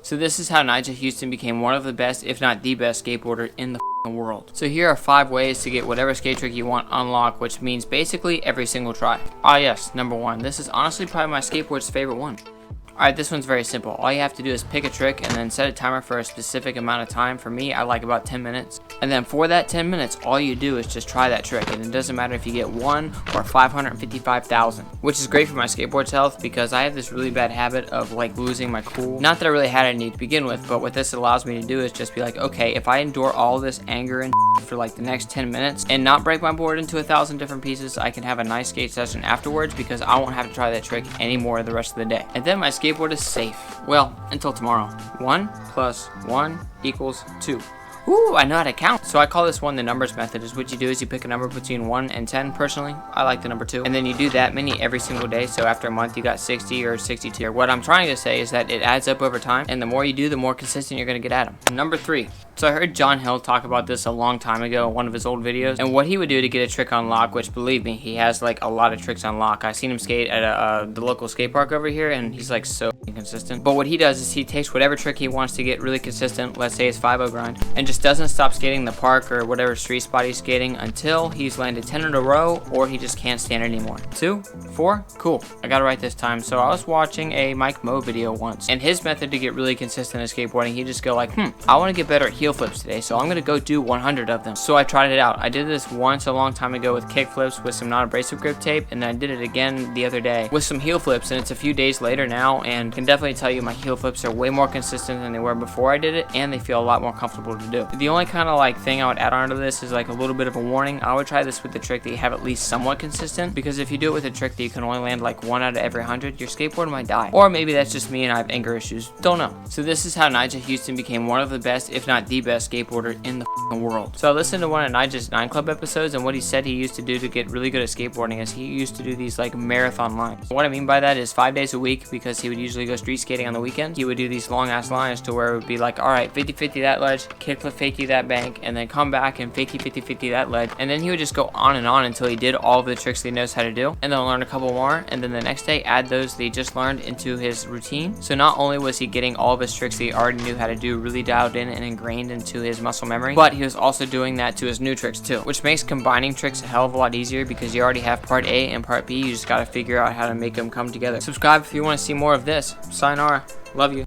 So this is how Nigel Houston became one of the best, if not the best, skateboarder in the world. So here are 5 ways to get whatever skate trick you want unlocked, which means basically every single try. Ah yes, number 1. This is honestly probably my skateboard's favorite one. Alright, this one's very simple. All you have to do is pick a trick and then set a timer for a specific amount of time. For me, I like about 10 minutes. And then for that 10 minutes, all you do is just try that trick. And it doesn't matter if you get 1 or 555,000. Which is great for my skateboard's health because I have this really bad habit of like losing my cool. Not that I really had any to begin with, but what this allows me to do is just be like, okay, if I endure all this anger and for like the next 10 minutes and not break my board into 1,000 different pieces, I can have a nice skate session afterwards because I won't have to try that trick anymore the rest of the day. And then my skateboard is safe. Well, until tomorrow. 1 plus 1 equals 2. Ooh, I know how to count. So I call this one the numbers method. Is what you do is you pick a number between 1 and 10. Personally, I like the number 2. And then you do that many every single day. So after a month, you got 60 or 62. What I'm trying to say is that it adds up over time. And the more you do, the more consistent you're going to get at them. Number 3. So I heard John Hill talk about this a long time ago in one of his old videos, and what he would do to get a trick on lock, which believe me, he has like a lot of tricks on lock. I've seen him skate at the local skate park over here, and he's like so consistent. But what he does is he takes whatever trick he wants to get really consistent, let's say his 5-0 grind, and just doesn't stop skating the park or whatever street spot he's skating until he's landed 10 in a row or he just can't stand it anymore. 2, 4, cool. I got it right this time. So I was watching a Mike Moe video once, and his method to get really consistent in skateboarding, he just go like, I want to get better at heel flips today, so I'm gonna go do 100 of them. So I tried it out. I did this once a long time ago with kick flips with some non-abrasive grip tape, and then I did it again the other day with some heel flips, and it's a few days later now, and can definitely tell you my heel flips are way more consistent than they were before I did it, and they feel a lot more comfortable to do. The only kind of like thing I would add on to this is like a little bit of a warning. I would try this with the trick that you have at least somewhat consistent, because if you do it with a trick that you can only land like 1 out of every 100, your skateboard might die. Or maybe that's just me and I have anger issues. Don't know. So this is how Nigel Houston became one of the best, if not the best, skateboarder in the world. So I listened to one of Nigel's 9 Club episodes, and what he said he used to do to get really good at skateboarding is he used to do these like marathon lines. What I mean by that is 5 days a week, because he would usually go street skating on the weekend. He would do these long ass lines to where it would be like, alright, 50-50 that ledge, kickflip fakey that bank, and then come back and fakey 50-50 that ledge. And then he would just go on and on until he did all of the tricks that he knows how to do, and then learn a couple more, and then the next day add those that he just learned into his routine. So not only was he getting all of his tricks that he already knew how to do really dialed in and ingrained into his muscle memory, but he was also doing that to his new tricks too, which makes combining tricks a hell of a lot easier because you already have part A and part B. You just gotta figure out how to make them come together. Subscribe if you want to see more of this. Sayonara. Love you.